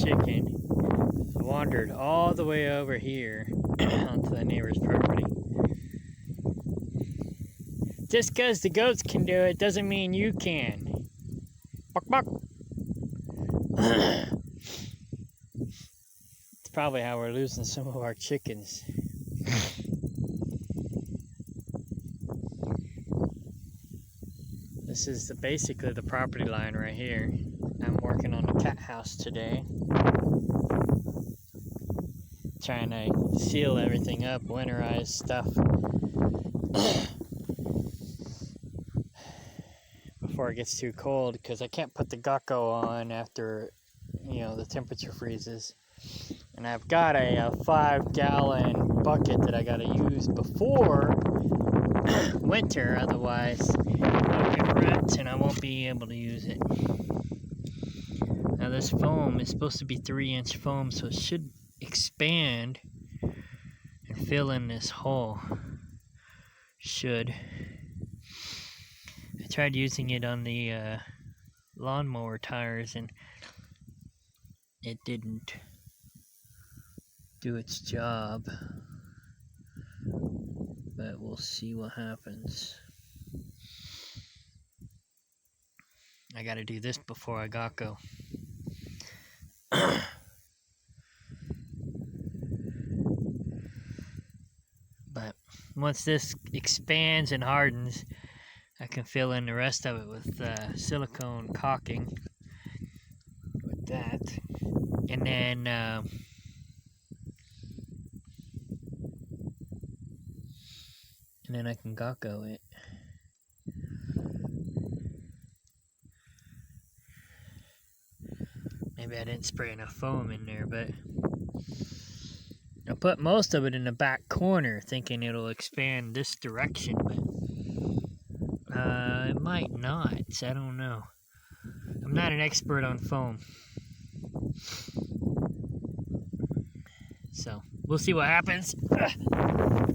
chicken wandered all the way over here onto the neighbor's property. Just because the goats can do it doesn't mean you can. Bark, bark. It's probably how we're losing some of our chickens. This is basically the property line right here. I'm working on the cat house today. Trying to seal everything up, winterize stuff. Before it gets too cold, because I can't put the gacco on after, the temperature freezes. And I've got a 5-gallon bucket that I got to use before winter, otherwise I'll get rats and I won't be able to use it. Now this foam is supposed to be 3-inch foam, so it should expand and fill in this hole. Should. I tried using it on the lawnmower tires and it didn't do its job, but we'll see what happens. I gotta do this before I gacco. But once this expands and hardens, I can fill in the rest of it with silicone caulking with that, and then I can gacco it. Maybe I didn't spray enough foam in there, but I put most of it in the back corner thinking it'll expand this direction, but it might not. I don't know. I'm not an expert on foam. So, we'll see what happens.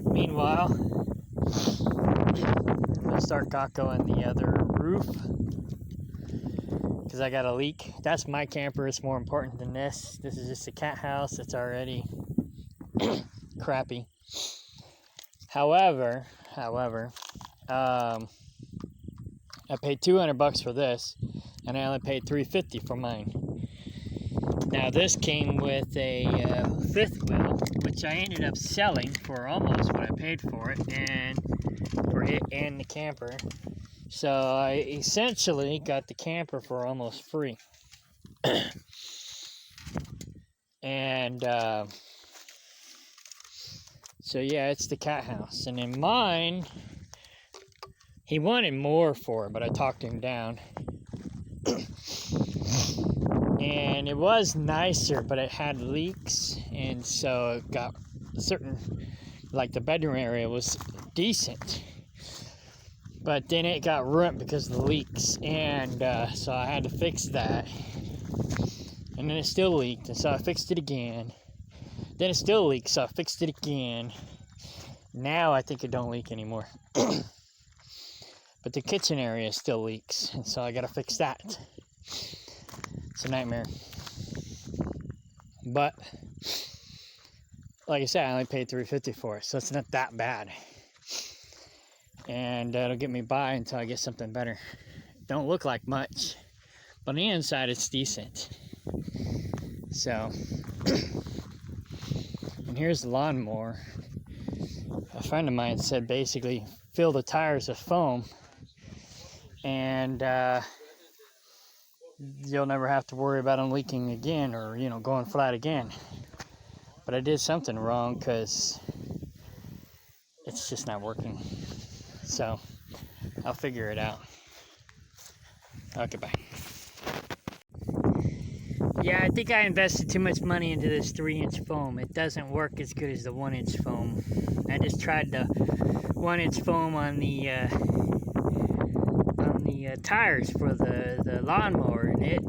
Meanwhile, I'm going to start gaccoing the other roof, because I got a leak. That's my camper. It's more important than this. This is just a cat house. It's already crappy. However, I paid $200 for this, and I only paid $350 for mine. Now this came with a fifth wheel, which I ended up selling for almost what I paid for it, and the camper. So I essentially got the camper for almost free. And so yeah, it's the cat house. And in mine, he wanted more for it, but I talked him down. And it was nicer, but it had leaks, and so it got certain, like the bedroom area was decent, but then it got ruined because of the leaks, and so I had to fix that. And then it still leaked, and so I fixed it again. Then it still leaked, so I fixed it again. Now I think it don't leak anymore. But the kitchen area still leaks, and so I gotta fix that. It's a nightmare. But like I said, I only paid $350 for it, so it's not that bad. And it'll get me by until I get something better. Don't look like much, but on the inside it's decent. So, and here's the lawnmower. A friend of mine said basically fill the tires with foam, and you'll never have to worry about them leaking again, or going flat again. But I did something wrong, because it's just not working. So I'll figure it out. Okay, bye. Yeah, I think I invested too much money into this 3-inch foam. It doesn't work as good as the 1-inch foam. I just tried the 1-inch foam on the tires for the lawnmower, and it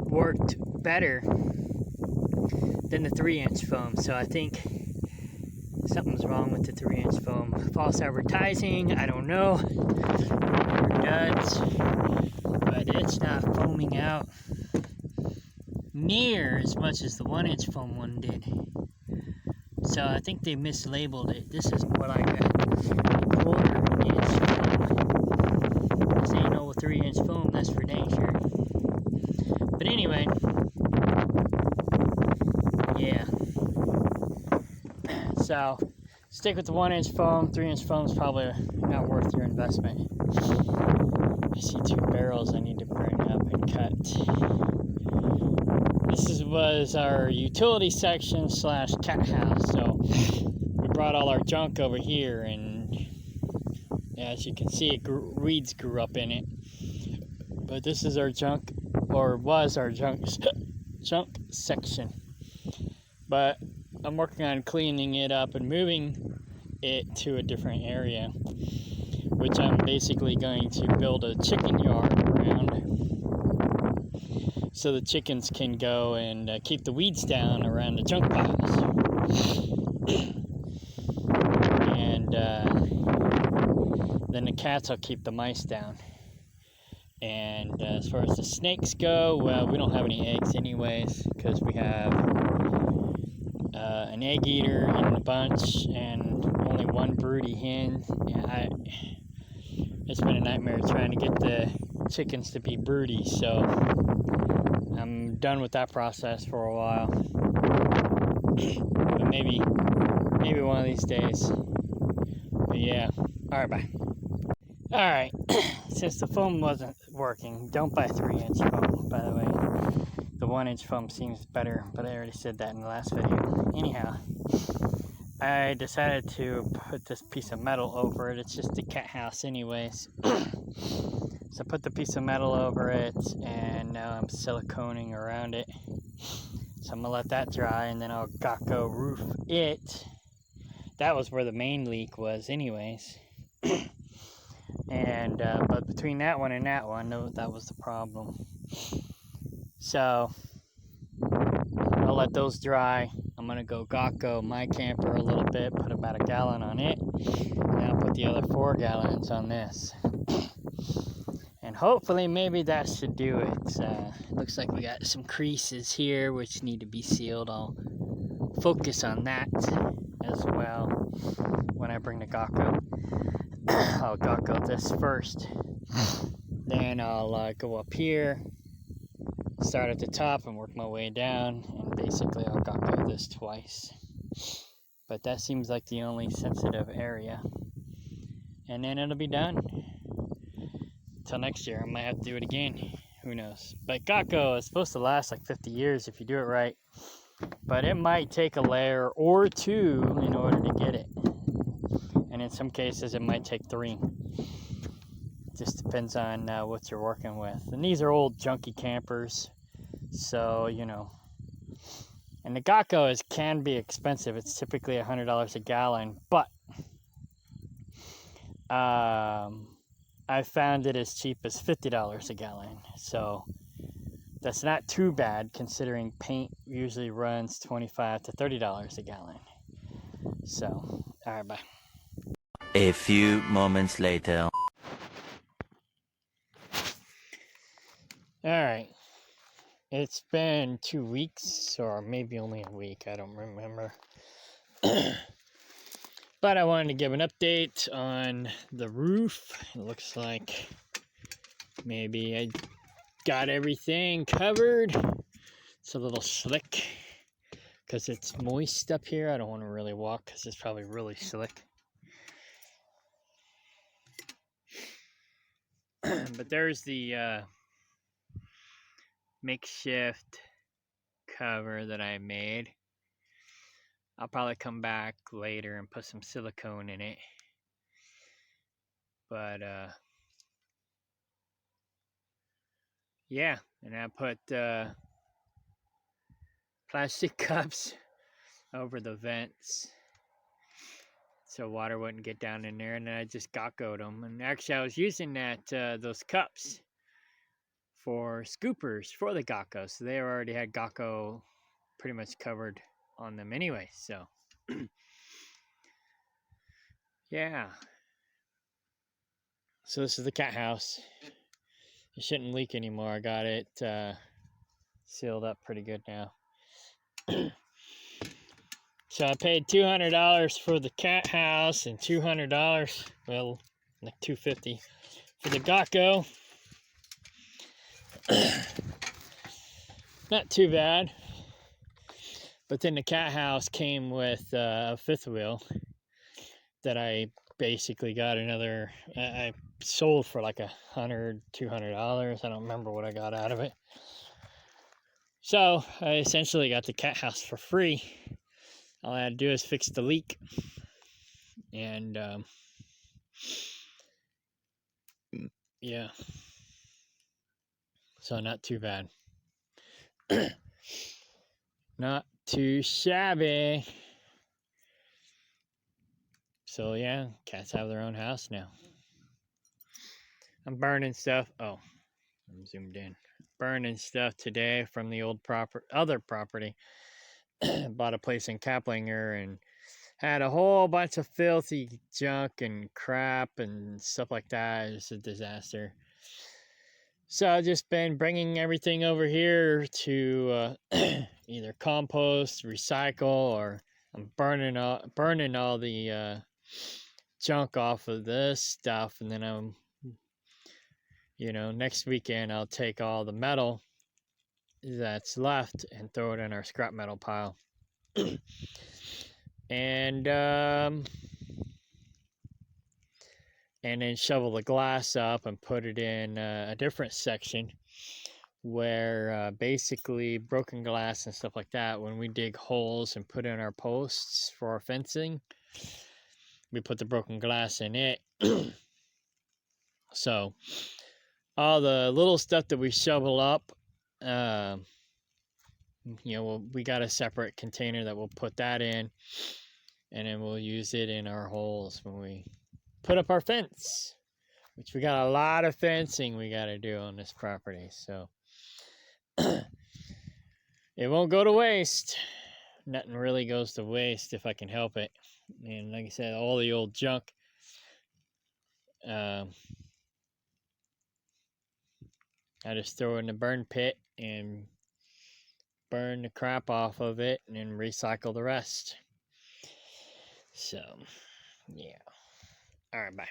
worked better than the 3-inch foam. So I think something's wrong with the 3-inch foam. False advertising, I don't know. It does, but it's not foaming out. near as much as the 1-inch foam one did. So I think they mislabeled it. This is what I got. 1/4-inch foam. This ain't no 3-inch foam, that's for dang sure. But anyway, yeah. So stick with the 1-inch foam. 3-inch foam is probably not worth your investment. I see 2 barrels I need to burn up and cut. This was our utility section / cat house. So we brought all our junk over here, and as you can see, weeds grew up in it. But this is our junk, or was our junk section. But I'm working on cleaning it up and moving it to a different area, which I'm basically going to build a chicken yard around, so the chickens can go and keep the weeds down around the junk piles. And then the cats will keep the mice down. And as far as the snakes go, well, we don't have any eggs anyways, because we have an egg eater in the bunch and only one broody hen. Yeah, it's been a nightmare trying to get the chickens to be broody, so I'm done with that process for a while. But maybe one of these days. But yeah. Alright, bye. Alright, since the foam wasn't working, don't buy 3-inch foam, by the way. The 1-inch foam seems better, but I already said that in the last video. Anyhow, I decided to put this piece of metal over it. It's just a cat house anyways. So I put the piece of metal over it, and now I'm siliconing around it. So I'm gonna let that dry, and then I'll gacco roof it. That was where the main leak was anyways. And but between that one and that one, that was the problem. So I'll let those dry. I'm gonna go gacco my camper a little bit, put about a gallon on it, and I'll put the other 4 gallons on this. And hopefully maybe that should do it. Looks like we got some creases here which need to be sealed. I'll focus on that as well when I bring the gacco. I'll gacco this first, then I'll go up here, start at the top and work my way down, and basically I'll gacco this twice. But that seems like the only sensitive area, and then it'll be done. Till next year, I might have to do it again. Who knows? But gacco is supposed to last like 50 years if you do it right. But it might take a layer or 2 in order to get it. And in some cases, it might take 3. Just depends on what you're working with. And these are old junky campers. So, you know. And the gacco can be expensive. It's typically $100 a gallon. But I found it as cheap as $50 a gallon. So that's not too bad considering paint usually runs $25 to $30 a gallon. So, alright, bye. A few moments later. Alright. It's been 2 weeks, or maybe only a week, I don't remember. But I wanted to give an update on the roof. It looks like maybe I got everything covered. It's a little slick because it's moist up here. I don't want to really walk because it's probably really slick. But there's the makeshift cover that I made. I'll probably come back later and put some silicone in it. But yeah, and I put plastic cups over the vents so water wouldn't get down in there, and then I just gaccoed them. And actually I was using those cups for scoopers for the gacco, so they already had gacco pretty much covered on them anyway. So yeah, so this is the cat house. It shouldn't leak anymore. I got it sealed up pretty good now. So I paid $200 for the cat house and $200, well, like $250 for the gacco. Not too bad. But then the cat house came with a fifth wheel that I basically got another, I sold for like $100-$200. I don't remember what I got out of it. So I essentially got the cat house for free. All I had to do is fix the leak. And yeah. So not too bad. Not too shabby. So yeah, cats have their own house now. I'm burning stuff. Oh, I'm zoomed in. Burning stuff today from the old other property. Bought a place in Kaplinger and had a whole bunch of filthy junk and crap and stuff like that. It's a disaster. So I've just been bringing everything over here to either compost, recycle, or I'm burning all the junk off of this stuff, and then I'm, next weekend I'll take all the metal that's left and throw it in our scrap metal pile. And then shovel the glass up and put it in a different section where basically broken glass and stuff like that, when we dig holes and put in our posts for our fencing, we put the broken glass in it. So all the little stuff that we shovel up, we got a separate container that we'll put that in, and then we'll use it in our holes when we put up our fence, which we got a lot of fencing we got to do on this property. So it won't go to waste. Nothing really goes to waste if I can help it. And like I said, all the old junk, I just throw it in the burn pit and burn the crap off of it and then recycle the rest. So, yeah. All right, bye.